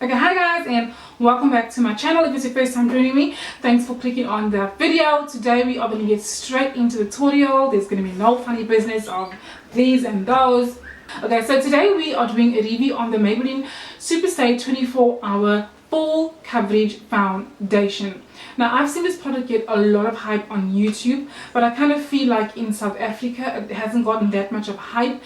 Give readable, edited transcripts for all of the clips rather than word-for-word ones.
Okay, hi guys, and welcome back to my channel. If it's your first time joining me, thanks for clicking on the video. Today we are going to get straight into the tutorial. There's going to be no funny business of these and those. Okay, so today we are doing a review on the Maybelline Superstay 24-hour full coverage foundation. Now, I've seen this product get a lot of hype on YouTube, but I kind of feel like in South Africa it hasn't gotten that much of hype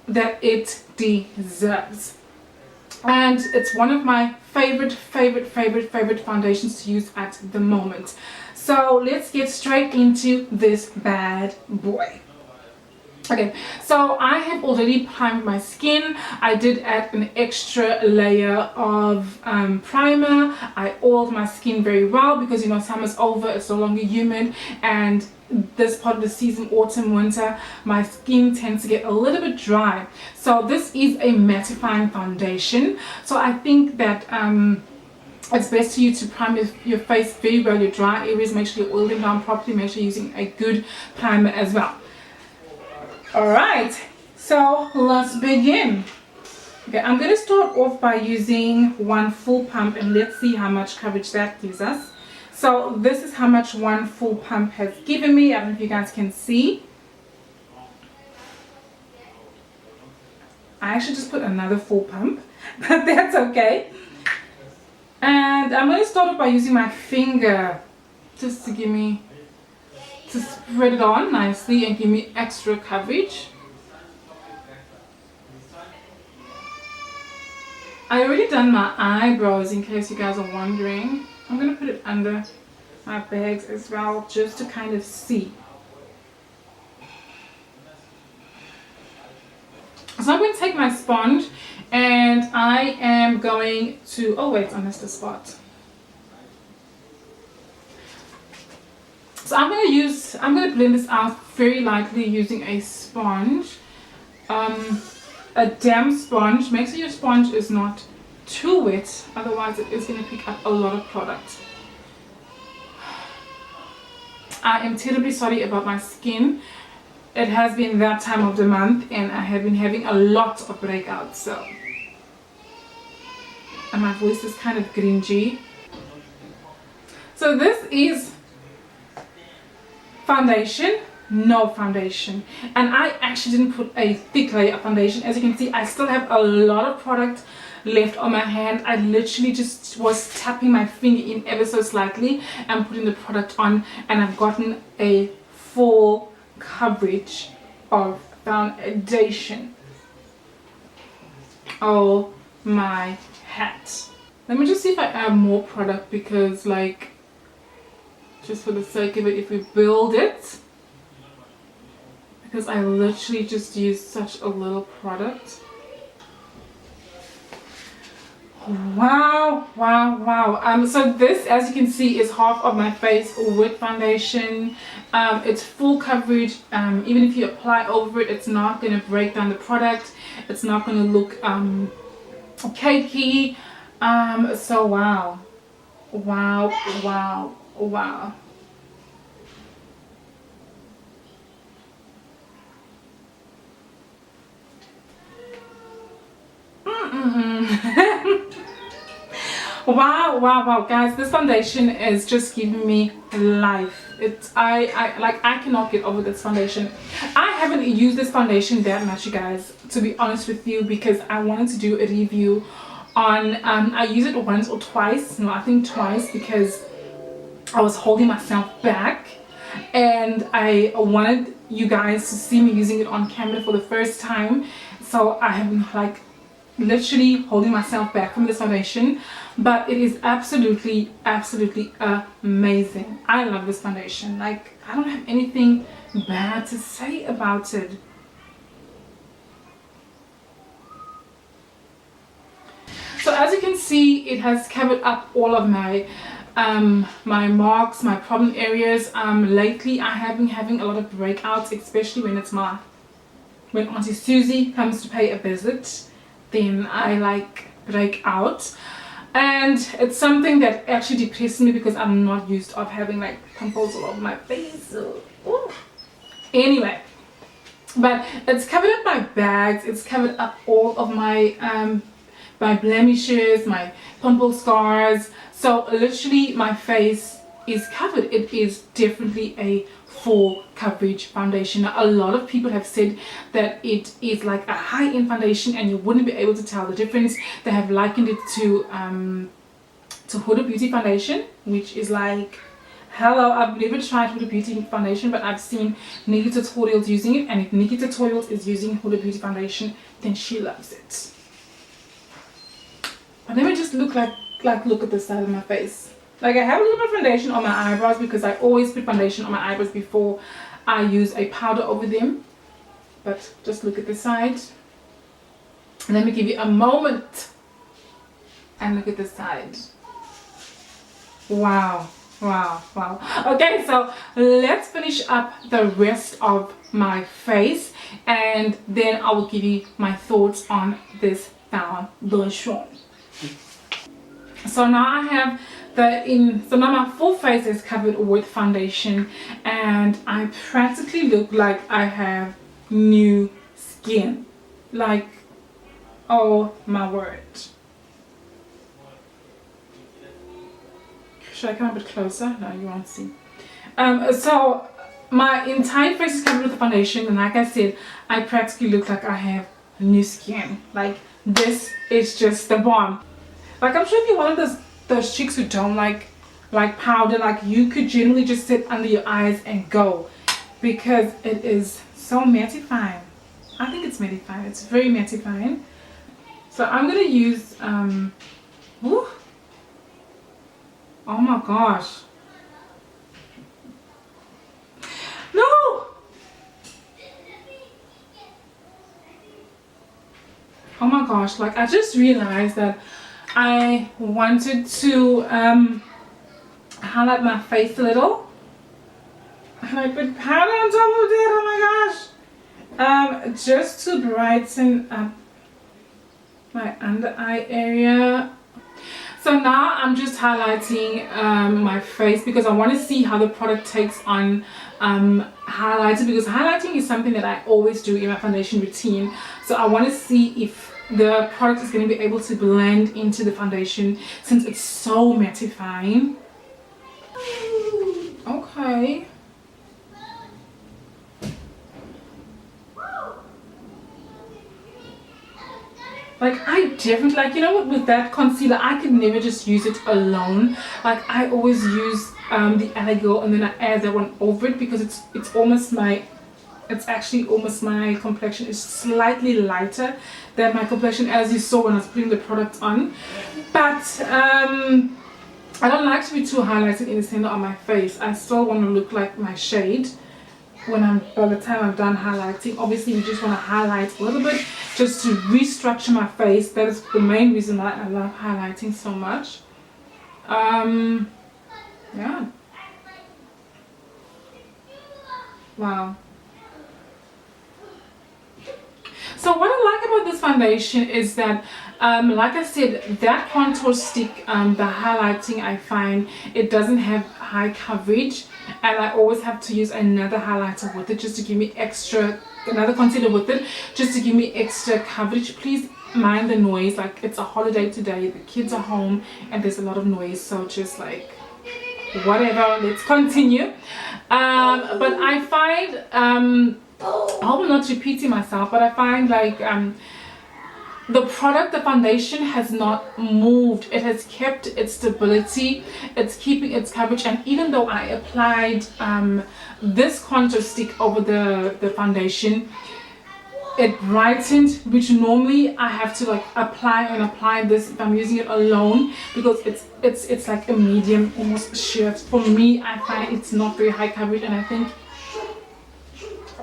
that it deserves. And it's one of my favorite foundations to use at the moment. So let's get straight into this bad boy. Okay, so I have already primed my skin. I did add an extra layer of primer. I oiled my skin very well because, you know, summer's over, it's no longer humid, and this part of the season, autumn, winter, my skin tends to get a little bit dry. So this is a mattifying foundation. So I think that it's best for you to prime your face very well, your dry areas. Make sure you oil them down properly. Make sure you're using a good primer as well. Alright, so let's begin. Okay, I'm going to start off by using one full pump, and let's see how much coverage that gives us. So this is how much one full pump has given me. I don't know if you guys can see. I actually just put another full pump, but that's okay. And I'm going to start off by using my finger just to spread it on nicely and give me extra coverage. I already done my eyebrows in case you guys are wondering. I'm going to put it under my bags as well just to kind of see. So I'm going to take my sponge and I am going to, oh wait, I missed a spot. So I'm going to blend this out very lightly using a sponge, a damp sponge. Make sure your sponge is not too wet, otherwise it is going to pick up a lot of product. I am terribly sorry about my skin. It has been that time of the month and I have been having a lot of breakouts, and my voice is kind of gringy. So this is foundation, no foundation, and I actually didn't put a thick layer of foundation. As you can see, I still have a lot of product left on my hand. I literally just was tapping my finger in ever so slightly and putting the product on, and I've gotten a full coverage of foundation. Oh my hat. Let me just see if I add more product, because like, just for the sake of it, if we build it, because I literally just used such a little product. Wow. So this, as you can see, is half of my face with foundation. It's full coverage. Even if you apply over it, it's not going to break down the product. It's not going to look cakey. So wow. Wow, guys, this foundation is just giving me life. I cannot get over this foundation. I haven't used this foundation that much, you guys, to be honest with you, because I wanted to do a review on I use it once or twice. No, I think twice, because I was holding myself back and I wanted you guys to see me using it on camera for the first time. So I have been like literally holding myself back from this foundation, but it is absolutely amazing. I love this foundation. Like, I don't have anything bad to say about it. So as you can see, it has covered up all of my my marks, my problem areas. Lately I have been having a lot of breakouts, especially when Auntie Susie comes to pay a visit. Then I like break out, and it's something that actually depresses me because I'm not used to having like pimples all over my face. So, anyway, but it's covered up my bags, it's covered up all of my my blemishes, my pimple scars. So literally my face is covered. It is definitely a full coverage foundation. Now, a lot of people have said that it is like a high-end foundation and you wouldn't be able to tell the difference. They have likened it to Huda Beauty foundation, which is like, hello, I've never tried Huda Beauty foundation, but I've seen Nikki tutorials using it, and if Nikki tutorials is using Huda Beauty foundation, then she loves it. But let me just look look at the side of my face. Like, I have a little bit of foundation on my eyebrows because I always put foundation on my eyebrows before I use a powder over them. But just look at the side. Let me give you a moment and look at the side. Wow, wow, wow. Okay, so let's finish up the rest of my face and then I will give you my thoughts on this foundation. So now I have so now my full face is covered with foundation and I practically look like I have new skin. Like, oh my word. Should I come a bit closer? No, you won't see. So my entire face is covered with the foundation, and like I said, I practically look like I have new skin. Like, this is just the bomb. Like, I'm sure if you're one of those chicks who don't like powder, like, you could generally just sit under your eyes and go, because it is so mattifying. I think it's mattifying. It's very mattifying. So I'm gonna use whew. Oh my gosh. No! Oh my gosh, like, I just realized that I wanted to highlight my face a little. And I put powder on top of it, oh my gosh. Just to brighten up my under eye area. So now I'm just highlighting my face because I want to see how the product takes on highlighter, because highlighting is something that I always do in my foundation routine. So I want to see if the product is going to be able to blend into the foundation since it's so mattifying. Okay. Like, I definitely, like, you know what, with that concealer, I could never just use it alone. Like, I always use the Ella Girl and then I add that one over it because it's almost my, it's actually almost my complexion. It's slightly lighter than my complexion, as you saw when I was putting the product on. But I don't like to be too highlighted in the center of my face. I still want to look like my shade by the time I'm done highlighting. Obviously, you just want to highlight a little bit just to restructure my face. That is the main reason why I love highlighting so much. Yeah. Wow. So what I like about this foundation is that, like I said, that contour stick, the highlighting, I find it doesn't have high coverage, and I always have to use another highlighter with it just to give me extra, another concealer with it just to give me extra coverage. Please mind the noise, like, it's a holiday today, the kids are home and there's a lot of noise, so just like whatever, let's continue. But I find I hope I'm not repeating myself, but I find like the product, the foundation, has not moved. It has kept its stability, it's keeping its coverage. And even though I applied this contour stick over the foundation, it brightened, which normally I have to like apply this if I'm using it alone, because it's like a medium, almost sheer. For me, I find it's not very high coverage, and I think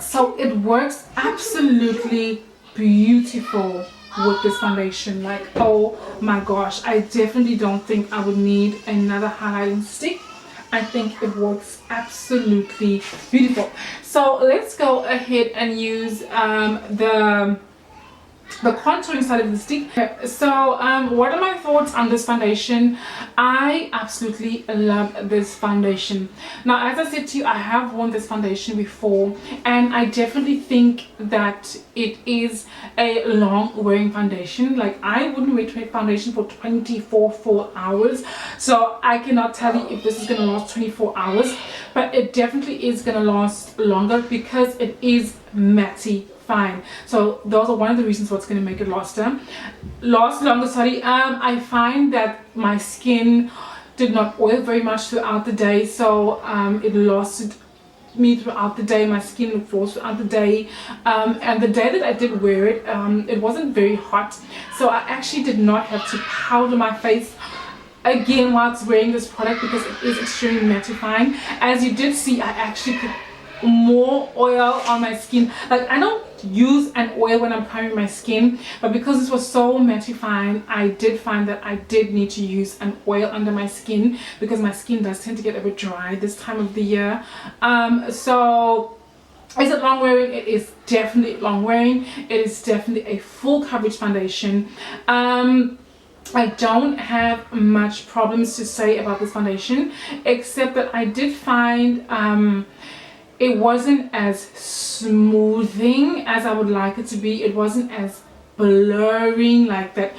so it works absolutely beautiful with this foundation. Like, oh my gosh, I definitely don't think I would need another highlighting stick. I think it works absolutely beautiful. So let's go ahead and use the the contouring side of the stick. So what are my thoughts on this foundation? I absolutely love this foundation. Now, as I said to you, I have worn this foundation before, and I definitely think that it is a long wearing foundation. Like, I wouldn't wear foundation for 24 full hours, so I cannot tell you if this is going to last 24 hours, but it definitely is going to last longer because it is matte fine. So those are one of the reasons what's going to make it last longer. Sorry. I find that my skin did not oil very much throughout the day, so it lasted me throughout the day. My skin looked flawless throughout the day, and the day that I did wear it, it wasn't very hot, so I actually did not have to powder my face again whilst wearing this product because it is extremely mattifying. As you did see, I actually put more oil on my skin. Like, I don't use an oil when I'm priming my skin, but because this was so mattifying, I did find that I did need to use an oil under my skin because my skin does tend to get a bit dry this time of the year. So is it long wearing? It is definitely long wearing. It is definitely a full coverage foundation. I don't have much problems to say about this foundation, except that I did find it wasn't as smoothing as I would like it to be. It wasn't as blurring, like that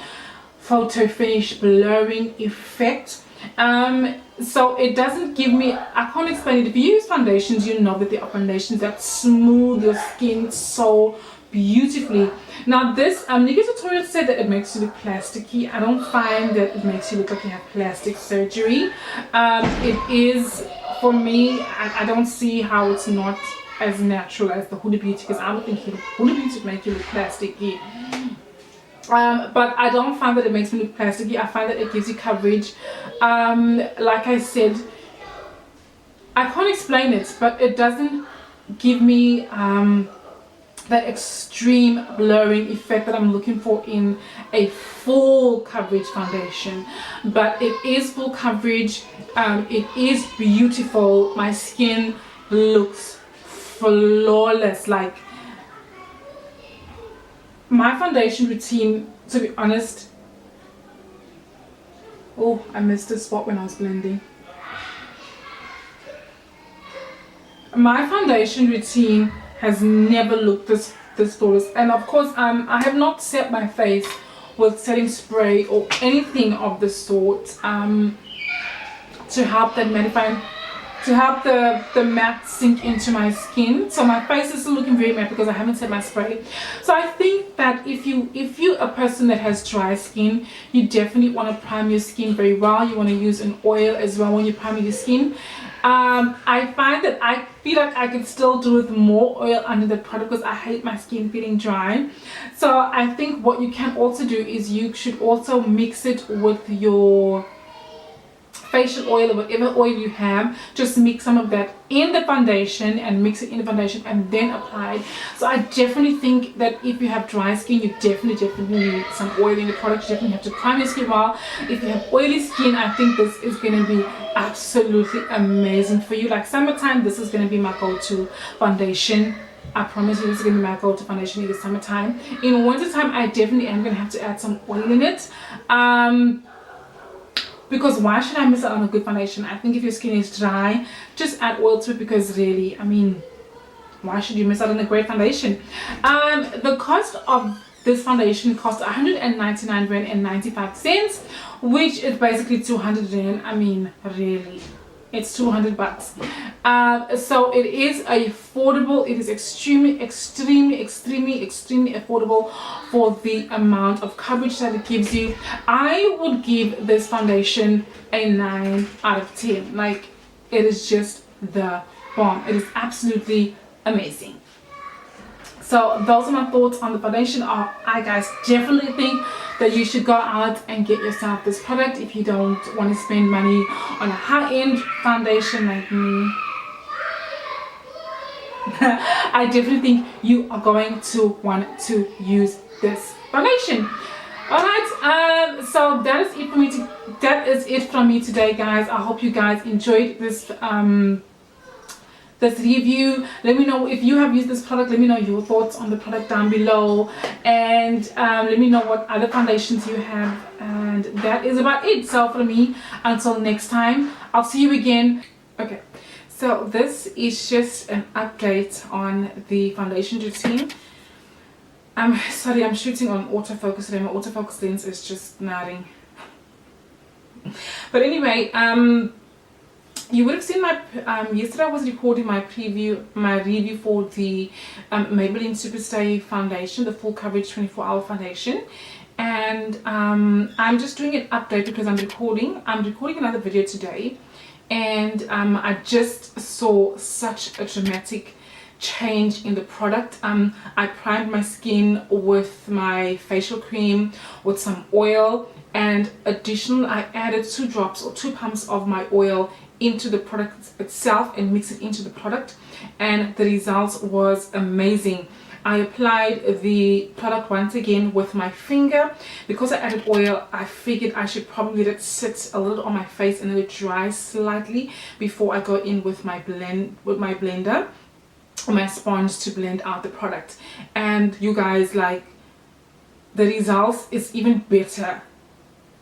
photo finish blurring effect. So it doesn't give me, I can't explain it. If you use foundations, you know that there are foundations that smooth your skin so beautifully. Now this Nikki's tutorial said that it makes you look plasticky. I don't find that it makes you look like you have plastic surgery. It is, for me, I don't see how it's not as natural as the Huda Beauty, because I would think Huda Beauty would make you look plasticky. But I don't find that it makes me look plasticky. I find that it gives you coverage. Like I said, I can't explain it, but it doesn't give me that extreme blurring effect that I'm looking for in a full coverage foundation. But it is full coverage. It is beautiful. My skin looks flawless. Like, my foundation routine, to be honest, oh, I missed a spot when I was blending. My foundation routine has never looked this flawless, and of course I have not set my face with setting spray or anything of the sort to help that mattifying, to help the matte sink into my skin. So my face is still looking very matte because I haven't set my spray. So I think that if you're a person that has dry skin, you definitely want to prime your skin very well. You want to use an oil as well when you're priming your skin. I find that I feel like I could still do with more oil under the product because I hate my skin feeling dry. So I think what you can also do is you should also mix it with your facial oil or whatever oil you have. Just mix some of that in the foundation and mix it in the foundation and then apply it. So I definitely think that if you have dry skin, you definitely need some oil in the product. You definitely have to prime your skin well. If you have oily skin, I think this is going to be absolutely amazing for you. Like summertime, this is going to be my go-to foundation. I promise you, this is going to be my go-to foundation in the summertime. In wintertime, I definitely am going to have to add some oil in it. Because why should I miss out on a good foundation? I think if your skin is dry, just add oil to it, because really, I mean, why should you miss out on a great foundation? The cost of this foundation cost 199 rand and 95 cents, which is basically 200 rand. I mean, really, it's 200 bucks. So it is affordable. It is extremely affordable for the amount of coverage that it gives you. I would give this foundation a 9 out of 10. Like, it is just the bomb. It is absolutely amazing. So those are my thoughts on the foundation. I guys definitely think that you should go out and get yourself this product if you don't want to spend money on a high-end foundation like me. I definitely think you are going to want to use this foundation. Alright, so that is it for me. That is it from me today, guys. I hope you guys enjoyed this this review. Let me know if you have used this product. Let me know your thoughts on the product down below, and let me know what other foundations you have. And that is about it. So for me, until next time, I'll see you again. Okay, so this is just an update on the foundation routine. I'm sorry, I'm shooting on autofocus today. My autofocus lens is just nodding. But anyway, you would have seen my yesterday I was recording my review for the Maybelline Superstay foundation, the full coverage 24-hour foundation, and I'm just doing an update because I'm recording another video today, and I just saw such a dramatic change in the product. I primed my skin with my facial cream with some oil, and additional I added 2 drops or 2 pumps of my oil into the product itself and mix it into the product, and the results was amazing. I applied the product once again with my finger. Because I added oil, I figured I should probably let it sit a little on my face and let it dry slightly before I go in with my blender or my sponge to blend out the product. And you guys, like, the results is even better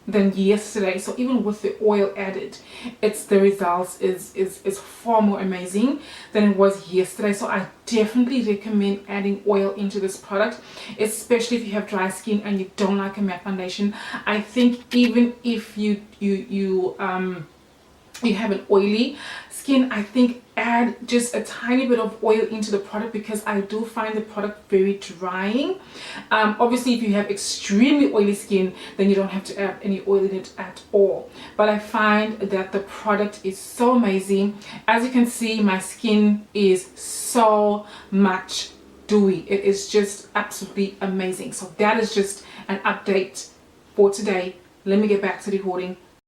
than yesterday. So even with the oil added, the results is far more amazing than it was yesterday. So I definitely recommend adding oil into this product, especially if you have dry skin and you don't like a matte foundation. I think even if you have an oily skin, I think add just a tiny bit of oil into the product, because I do find the product very drying. Obviously if you have extremely oily skin, then you don't have to add any oil in it at all, but I find that the product is so amazing. As you can see, my skin is so much dewy. It is just absolutely amazing. So that is just an update for today. Let me get back to recording.